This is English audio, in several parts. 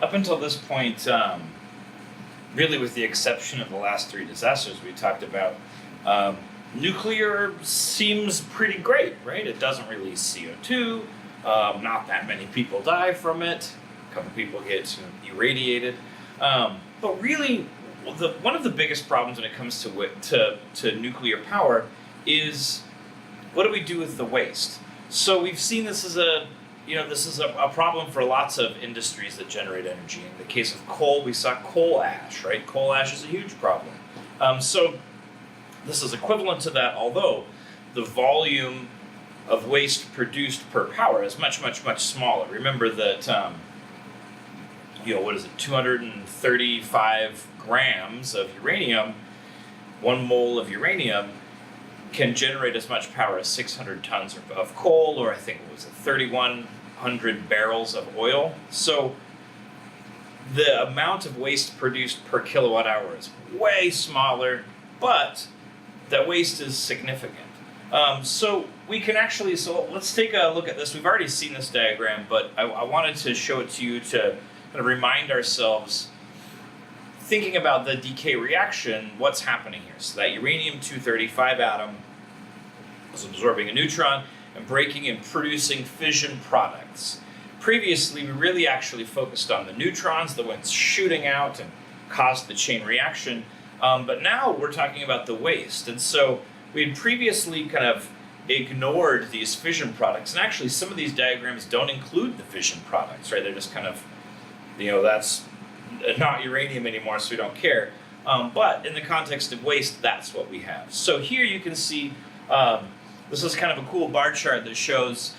up until this point, really with the exception of the last three disasters we talked about, nuclear seems pretty great, right? It doesn't release CO2, not that many people die from it, a couple people get irradiated. But really, one of the biggest problems when it comes to nuclear power is what do we do with the waste? So we've seen this as a problem for lots of industries that generate energy. In the case of coal, we saw coal ash, right? Coal ash is a huge problem. So this is equivalent to that, although the volume of waste produced per power is much, much, much smaller. Remember that, 235 grams of uranium, 1 mole of uranium, can generate as much power as 600 tons of coal, or I think it was 3,100 barrels of oil. So the amount of waste produced per kilowatt hour is way smaller, but that waste is significant. So let's take a look at this. We've already seen this diagram, but I wanted to show it to you to kind of remind ourselves, thinking about the decay reaction, what's happening here. So that uranium-235 atom is absorbing a neutron and breaking and producing fission products. Previously, we really actually focused on the neutrons that went shooting out and caused the chain reaction, but now we're talking about the waste. And so we had previously kind of ignored these fission products, and actually some of these diagrams don't include the fission products, right? They're just kind of, that's not uranium anymore, so we don't care. But in the context of waste, that's what we have. So here you can see, this is kind of a cool bar chart that shows,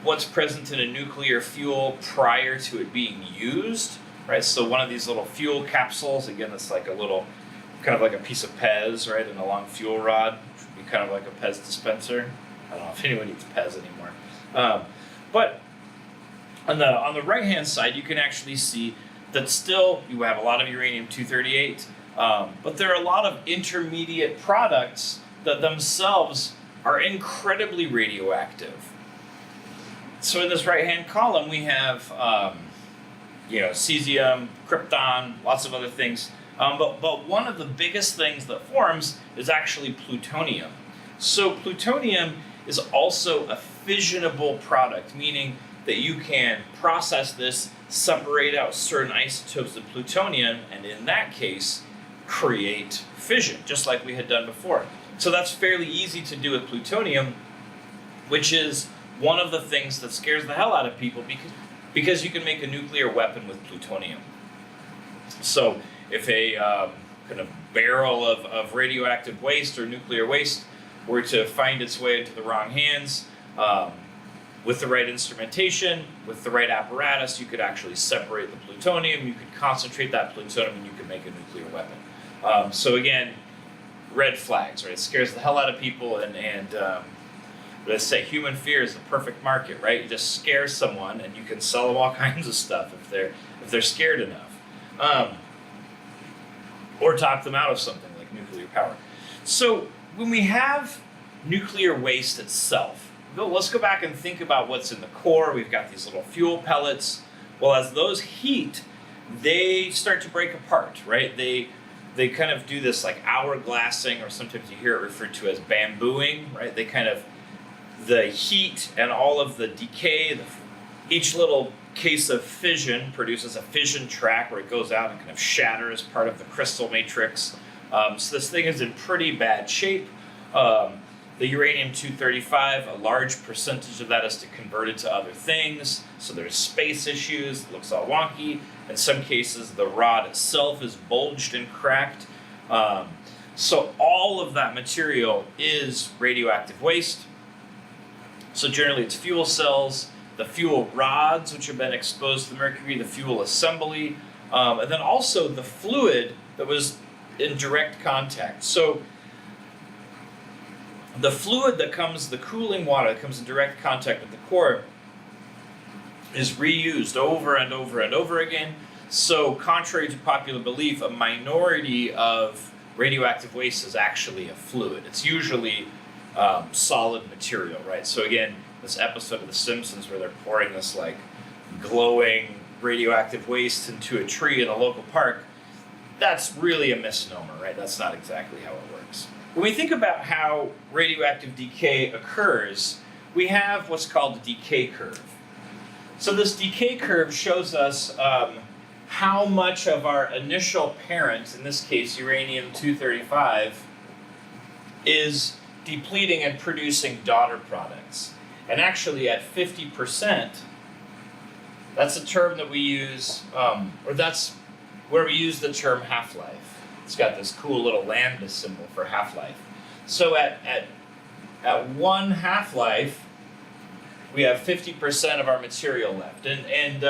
what's present in a nuclear fuel prior to it being used, right? So one of these little fuel capsules, again, it's like a little, kind of like a piece of Pez, right, and a long fuel rod, which would be kind of like a Pez dispenser. I don't know if anyone eats Pez anymore. But on the right-hand side, you can actually see that still you have a lot of uranium-238, but there are a lot of intermediate products that themselves are incredibly radioactive. So in this right-hand column, we have cesium, krypton, lots of other things. But one of the biggest things that forms is actually plutonium. So plutonium is also a fissionable product, meaning that you can process this, separate out certain isotopes of plutonium, and in that case, create fission, just like we had done before. So that's fairly easy to do with plutonium, which is one of the things that scares the hell out of people because you can make a nuclear weapon with plutonium. So if a kind of barrel of radioactive waste or nuclear waste were to find its way into the wrong hands, with the right instrumentation, with the right apparatus, you could actually separate the plutonium, you could concentrate that plutonium, and you could make a nuclear weapon. So again, red flags, right? It scares the hell out of people, and let's say human fear is the perfect market, right? You just scare someone, and you can sell them all kinds of stuff if they're scared enough, or talk them out of something like nuclear power. So when we have nuclear waste itself, let's go back and think about what's in the core. We've got these little fuel pellets. Well, as those heat, they start to break apart, right? They kind of do this like hourglassing, or sometimes you hear it referred to as bambooing, right? They kind of, the heat and all of the decay, each little case of fission produces a fission track where it goes out and kind of shatters part of the crystal matrix. So this thing is in pretty bad shape. The uranium-235, a large percentage of that is to convert it to other things. So there's space issues, it looks all wonky. In some cases, the rod itself is bulged and cracked. So all of that material is radioactive waste. So generally it's fuel cells, the fuel rods, which have been exposed to the mercury, the fuel assembly, and then also the fluid that was in direct contact. So the fluid that comes, the cooling water that comes in direct contact with the core, is reused over and over and over again. So contrary to popular belief, a minority of radioactive waste is actually a fluid. It's usually solid material, right? So again, this episode of The Simpsons where they're pouring this like glowing radioactive waste into a tree in a local park, that's really a misnomer, right? That's not exactly how it works. When we think about how radioactive decay occurs, we have what's called a decay curve. So this decay curve shows us how much of our initial parent, in this case uranium-235, is depleting and producing daughter products. And actually at 50%, that's a term that we use, or that's where we use the term half-life. It's got this cool little lambda symbol for half-life. So at 1 half-life, we have 50% of our material left. And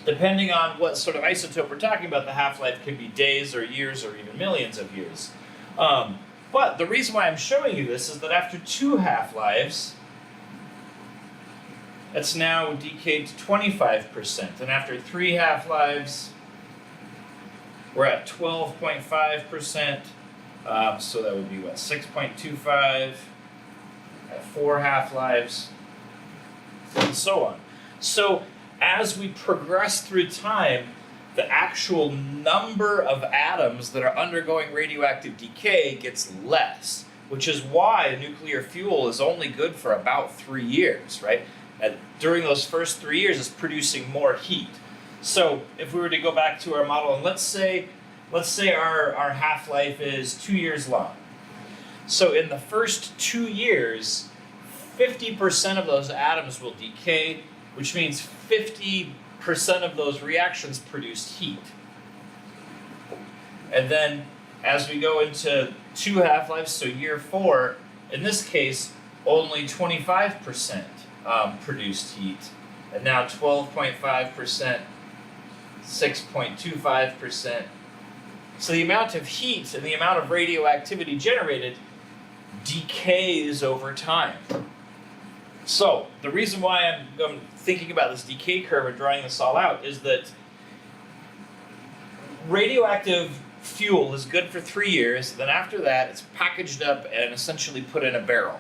depending on what sort of isotope we're talking about, the half-life could be days or years or even millions of years. But the reason why I'm showing you this is that after 2 half-lives, it's now decayed to 25%. And after 3 half-lives, we're at 12.5%. So that would be what, 6.25 at 4 half-lives, and so on. So as we progress through time, the actual number of atoms that are undergoing radioactive decay gets less, which is why a nuclear fuel is only good for about 3 years, right? And during those first 3 years, it's producing more heat. So if we were to go back to our model, and let's say our half-life is 2 years long. So in the first 2 years, 50% of those atoms will decay, which means 50% of those reactions produce heat. And then as we go into 2 half-lives, so year 4, in this case, only 25% produced heat. And now 12.5%, 6.25%. So the amount of heat and the amount of radioactivity generated decays over time. So the reason why I'm thinking about this decay curve and drawing this all out is that radioactive fuel is good for 3 years. Then after that, it's packaged up and essentially put in a barrel.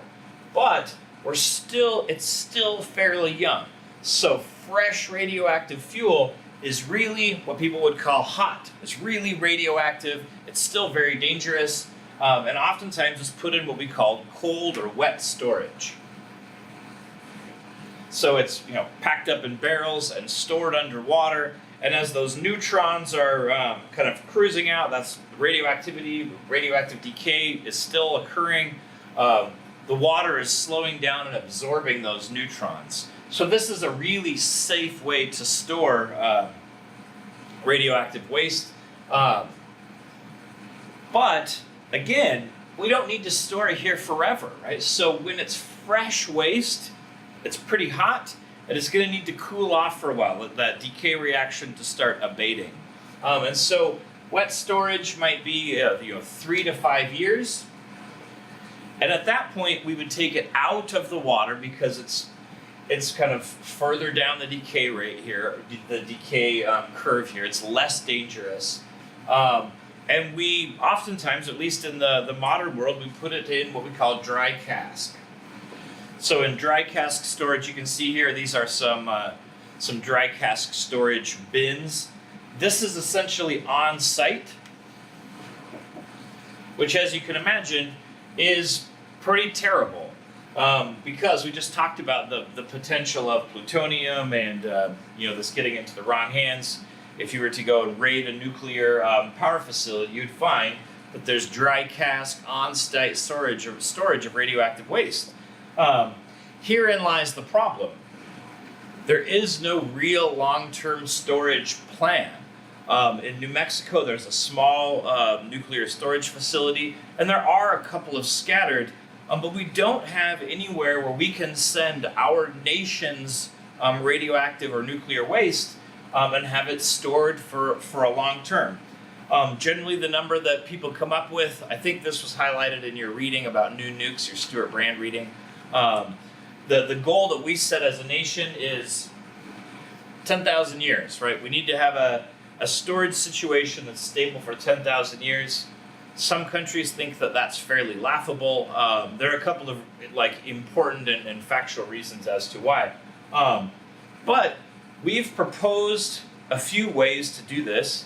But it's still fairly young. So fresh radioactive fuel is really what people would call hot. It's really radioactive. It's still very dangerous. And oftentimes it's put in what we call cold or wet storage. So it's packed up in barrels and stored underwater. And as those neutrons are kind of cruising out, that's radioactive decay is still occurring. The water is slowing down and absorbing those neutrons. So this is a really safe way to store radioactive waste. But again, we don't need to store it here forever, right? So when it's fresh waste, it's pretty hot, and it's going to need to cool off for a while, let that decay reaction to start abating. And so wet storage might be 3 to 5 years. And at that point, we would take it out of the water because it's kind of further down the decay rate here, the decay curve here. It's less dangerous. And we oftentimes, at least in the modern world, we put it in what we call dry cask. So in dry cask storage, you can see here, these are some dry cask storage bins. This is essentially on site, which, as you can imagine, is pretty terrible because we just talked about the potential of plutonium and this getting into the wrong hands. If you were to go and raid a nuclear power facility, you'd find that there's dry cask on-site storage of radioactive waste. Herein lies the problem. There is no real long-term storage plan. In New Mexico, there's a small nuclear storage facility, and there are a couple of scattered, but we don't have anywhere where we can send our nation's radioactive or nuclear waste and have it stored for a long term. Generally, the number that people come up with, I think this was highlighted in your reading about new nukes, your Stuart Brand reading. The goal that we set as a nation is 10,000 years, right? We need to have a storage situation that's stable for 10,000 years. Some countries think that that's fairly laughable. There are a couple of important and factual reasons as to why. But we've proposed a few ways to do this.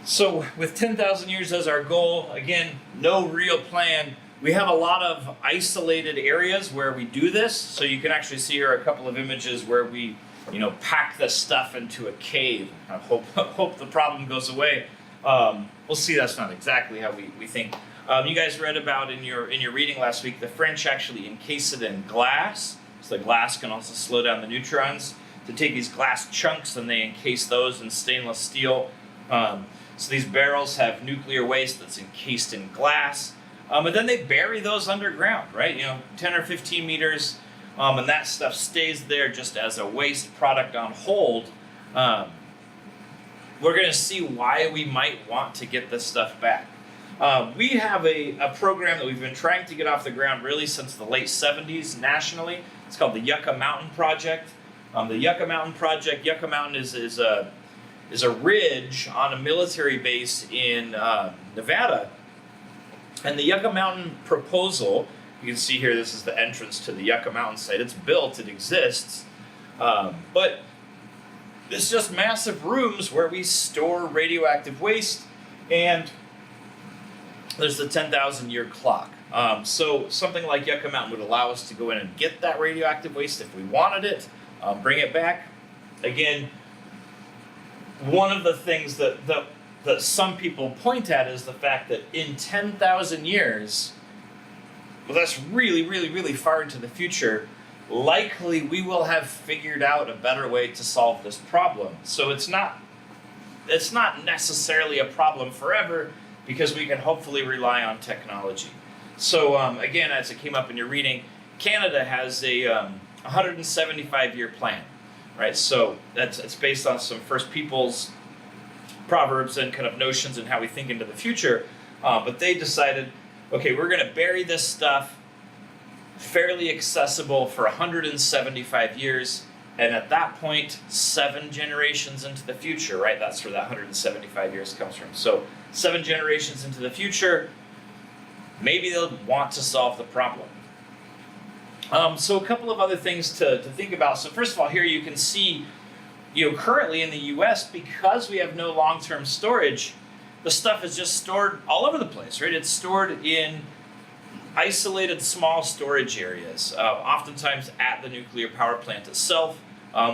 So with 10,000 years as our goal, again, no real plan. We have a lot of isolated areas where we do this. So you can actually see here a couple of images where we, pack this stuff into a cave. I hope the problem goes away. We'll see that's not exactly how we think. You guys read about in your reading last week, the French actually encase it in glass. So the glass can also slow down the neutrons. To take these glass chunks and they encase those in stainless steel. So these barrels have nuclear waste that's encased in glass. And then they bury those underground, right? 10 or 15 meters. And that stuff stays there just as a waste product on hold. We're going to see why we might want to get this stuff back. We have a program that we've been trying to get off the ground really since the late 70s nationally. It's called the Yucca Mountain Project. The Yucca Mountain Project, Yucca Mountain is a ridge on a military base in Nevada. And the Yucca Mountain proposal, you can see here, this is the entrance to the Yucca Mountain site. It's built, it exists, but it's just massive rooms where we store radioactive waste, and there's the 10,000 year clock. So something like Yucca Mountain would allow us to go in and get that radioactive waste if we wanted it, bring it back. Again, one of the things that some people point at is the fact that in 10,000 years, well, that's really, really, really far into the future, likely we will have figured out a better way to solve this problem. So it's not necessarily a problem forever, because we can hopefully rely on technology. So again, as it came up in your reading, Canada has a 175-year plan, right? So it's based on some First Peoples proverbs and kind of notions and how we think into the future. But they decided, okay, we're going to bury this stuff fairly accessible for 175 years. And at that point, 7 generations into the future, right? That's where that 175 years comes from. So 7 generations into the future, maybe they'll want to solve the problem. So a couple of other things to think about. So first of all, here you can see, currently in the US, because we have no long-term storage, the stuff is just stored all over the place, right? It's stored in isolated small storage areas, oftentimes at the nuclear power plant itself.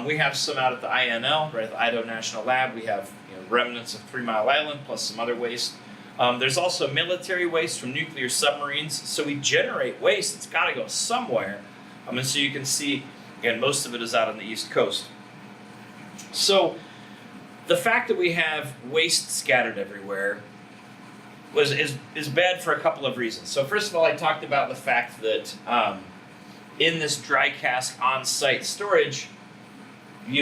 We have some out at the INL, right, at the Idaho National Lab. We have remnants of 3 Mile Island plus some other waste. There's also military waste from nuclear submarines. So we generate waste. It's got to go somewhere. And so you can see, again, most of it is out on the East Coast. So the fact that we have waste scattered everywhere is bad for a couple of reasons. So first of all, I talked about the fact that in this dry cask on-site storage,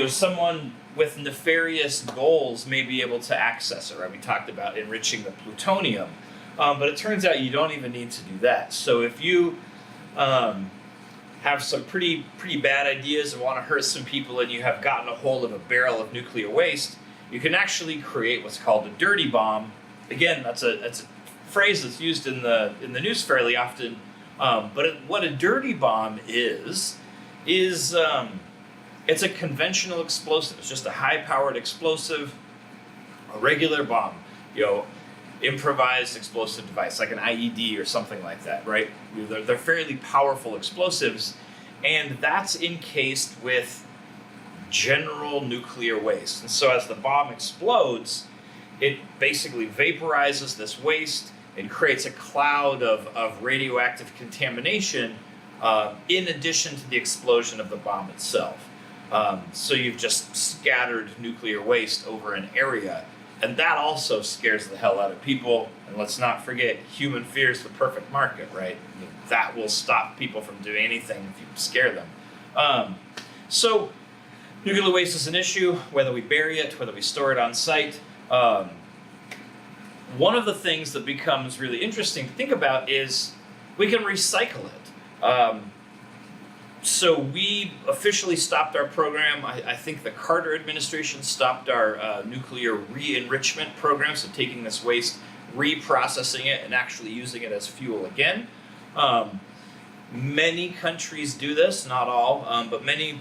someone with nefarious goals may be able to access it, right? We talked about enriching the plutonium, but it turns out you don't even need to do that. So if you have some pretty bad ideas and want to hurt some people, and you have gotten a hold of a barrel of nuclear waste, you can actually create what's called a dirty bomb. Again, that's a phrase that's used in the news fairly often. But what a dirty bomb is it's a conventional explosive. It's just a high-powered explosive, a regular bomb, improvised explosive device, like an IED or something like that, right? They're fairly powerful explosives, and that's encased with general nuclear waste. And so as the bomb explodes, it basically vaporizes this waste and creates a cloud of radioactive contamination in addition to the explosion of the bomb itself. So you've just scattered nuclear waste over an area, and that also scares the hell out of people. And let's not forget, human fear is the perfect market, right? That will stop people from doing anything if you scare them. So nuclear waste is an issue, whether we bury it, whether we store it on site. One of the things that becomes really interesting to think about is we can recycle it. So we officially stopped our program. I think the Carter administration stopped our nuclear re-enrichment program, so taking this waste, reprocessing it, and actually using it as fuel again. Many countries do this, not all, but many,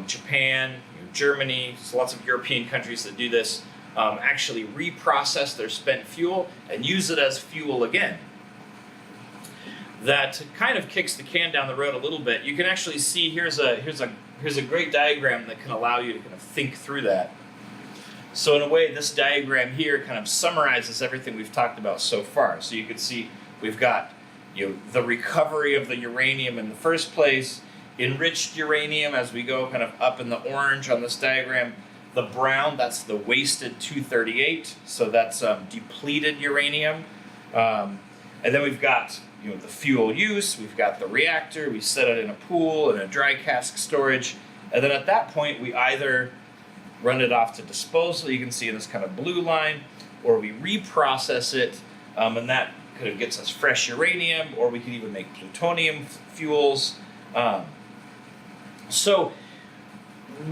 Japan, Germany, so lots of European countries that do this, actually reprocess their spent fuel and use it as fuel again. That kind of kicks the can down the road a little bit. You can actually see here's a great diagram that can allow you to kind of think through that. So in a way, this diagram here kind of summarizes everything we've talked about so far. So you can see we've got the recovery of the uranium in the first place, enriched uranium as we go kind of up in the orange on this diagram. The brown, that's the wasted 238, so that's depleted uranium. And then we've got the fuel use, we've got the reactor, we set it in a pool, in a dry cask storage, and then at that point we either run it off to disposal, you can see in this kind of blue line, or we reprocess it, and that kind of gets us fresh uranium, or we could even make plutonium fuels. So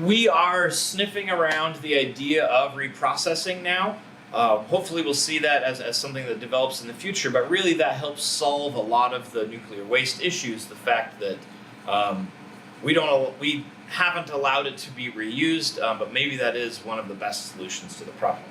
we are sniffing around the idea of reprocessing now. Hopefully we'll see that as something that develops in the future, but really that helps solve a lot of the nuclear waste issues, the fact that we haven't allowed it to be reused, but maybe that is one of the best solutions to the problem.